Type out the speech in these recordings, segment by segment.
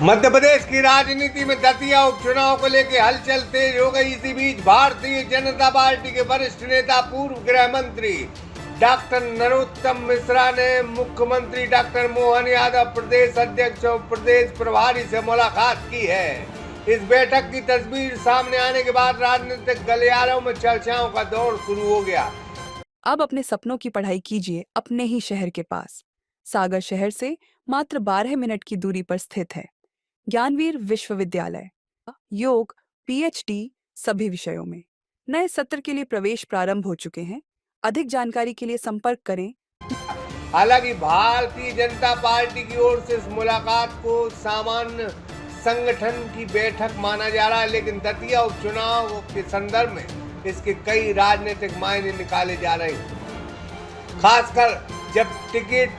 मध्य प्रदेश की राजनीति में दतिया उपचुनाव को लेकर हलचल तेज हो गई। इसी बीच भारतीय जनता पार्टी के वरिष्ठ नेता पूर्व गृह मंत्री डॉक्टर नरोत्तम मिश्रा ने मुख्यमंत्री डॉक्टर मोहन यादव, प्रदेश अध्यक्ष और प्रदेश प्रभारी से मुलाकात की है। इस बैठक की तस्वीर सामने आने के बाद राजनीतिक गलियारों में चर्चाओं का दौर शुरू हो गया। अब अपने सपनों की पढ़ाई कीजिए अपने ही शहर के पास। सागर शहर से मात्र 12 मिनट की दूरी पर स्थित है ज्ञानवीर विश्वविद्यालय। योग, पीएचडी सभी विषयों में। नए सत्र के लिए प्रवेश प्रारंभ हो चुके हैं। अधिक जानकारी के लिए संपर्क करें। हालांकि भारतीय जनता पार्टी की ओर से इस मुलाकात को सामान्य संगठन की बैठक माना जा रहा है, लेकिन दतिया उपचुनाव के संदर्भ में इसके कई राजनीतिक मायने निकाले जा रहे हैं। खासकर जब टिकट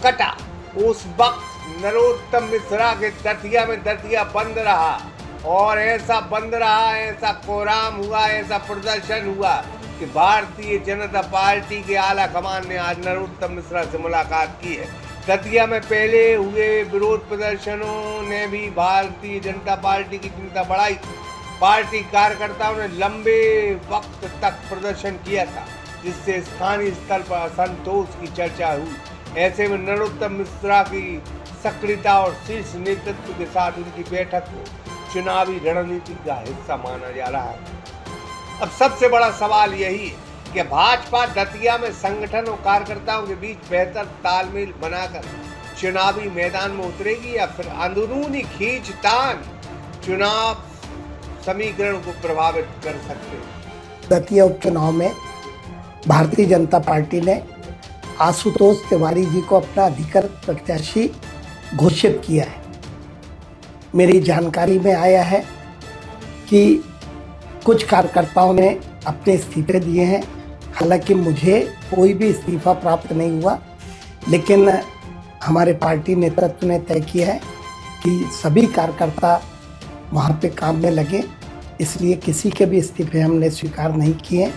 कटा उस वक्त नरोत्तम मिश्रा के दतिया बंद रहा, और ऐसा बंद रहा, ऐसा कोहराम हुआ, ऐसा प्रदर्शन हुआ कि भारतीय जनता पार्टी के आला कमान ने आज नरोत्तम मिश्रा से मुलाकात की है। दतिया में पहले हुए विरोध प्रदर्शनों ने भी भारतीय जनता पार्टी की चिंता बढ़ाई। पार्टी कार्यकर्ताओं ने लंबे वक्त तक प्रदर्शन किया था, जिससे स्थानीय स्तर पर असंतोष की चर्चा हुई। ऐसे में नरोत्तम मिश्रा की सक्रियता और शीर्ष नेतृत्व के साथ उनकी बैठक को चुनावी रणनीति का हिस्सा माना जा रहा है। अब सबसे बड़ा सवाल यही है कि भाजपा दतिया में संगठन और कार्यकर्ताओं के बीच बेहतर तालमेल बनाकर चुनावी मैदान में उतरेगी, या फिर अंदरूनी खींचतान चुनाव समीकरण को प्रभावित कर सकते हैं। दतिया उपचुनाव में भारतीय जनता पार्टी ने आशुतोष तिवारी जी को अपना अधिकृत प्रत्याशी घोषित किया है। मेरी जानकारी में आया है कि कुछ कार्यकर्ताओं ने अपने इस्तीफे दिए हैं। हालांकि मुझे कोई भी इस्तीफा प्राप्त नहीं हुआ, लेकिन हमारे पार्टी नेतृत्व ने तय किया है कि सभी कार्यकर्ता वहाँ पे काम में लगे, इसलिए किसी के भी इस्तीफे हमने स्वीकार नहीं किए।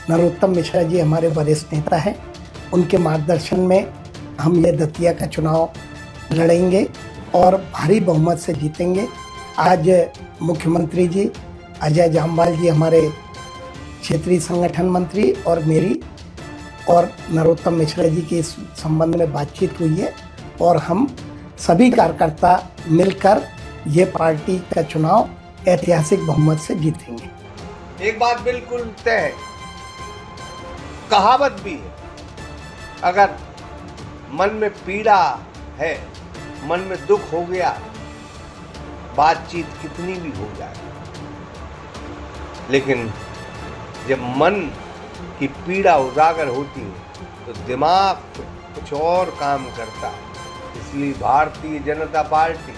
नरोत्तम मिश्रा जी हमारे वरिष्ठ नेता हैं, उनके मार्गदर्शन में हम ये दतिया का चुनाव लड़ेंगे और भारी बहुमत से जीतेंगे। आज मुख्यमंत्री जी अजय जामवाल जी, हमारे क्षेत्रीय संगठन मंत्री, और मेरी और नरोत्तम मिश्रा जी के इस संबंध में बातचीत हुई है, और हम सभी कार्यकर्ता मिलकर ये पार्टी का चुनाव ऐतिहासिक बहुमत से जीतेंगे। एक बात बिल्कुल तय है, कहावत भी है, अगर मन में पीड़ा है, मन में दुख हो गया, बातचीत कितनी भी हो जाए, लेकिन जब मन की पीड़ा उजागर होती है तो दिमाग कुछ और काम करता है। इसलिए भारतीय जनता पार्टी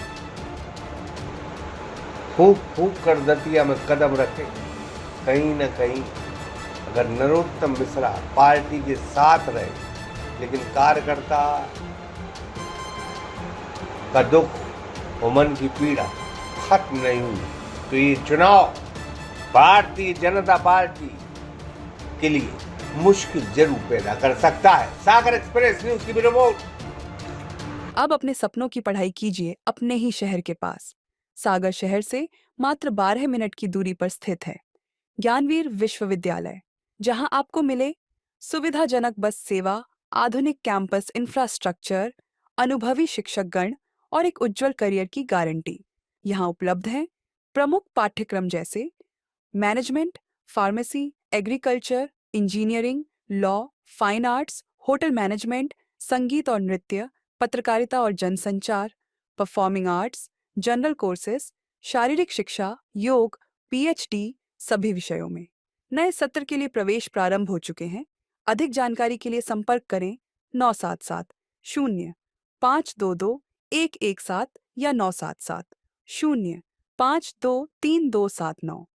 फूंक फूंक कर दतिया में कदम रखे। कहीं न कहीं अगर नरोत्तम मिश्रा पार्टी के साथ रहे, लेकिन कार्यकर्ता का दुख और मन की पीड़ा खत्म नहीं हुई, तो ये चुनाव भारतीय जनता पार्टी के लिए मुश्किल जरूर पैदा कर सकता है। सागर एक्सप्रेस न्यूज की रिपोर्ट। अब अपने सपनों की पढ़ाई कीजिए अपने ही शहर के पास। सागर शहर से मात्र 12 मिनट की दूरी पर स्थित है ज्ञानवीर विश्वविद्यालय, जहां आपको मिले सुविधाजनक बस सेवा, आधुनिक कैंपस इंफ्रास्ट्रक्चर, अनुभवी शिक्षकगण और एक उज्जवल करियर की गारंटी। यहाँ उपलब्ध हैं प्रमुख पाठ्यक्रम जैसे management, pharmacy, agriculture, engineering, law, fine arts, hotel management, संगीत और नृत्य, पत्रकारिता और जनसंचार, परफॉर्मिंग आर्ट्स, जनरल कोर्सेज, शारीरिक शिक्षा, योग, पीएचडी सभी विषयों में। नए सत्र के लिए प्रवेश प्रारंभ हो चुके हैं। अधिक जानकारी के लिए संपर्क करें 977-0-522-117 या 977-0-523-279।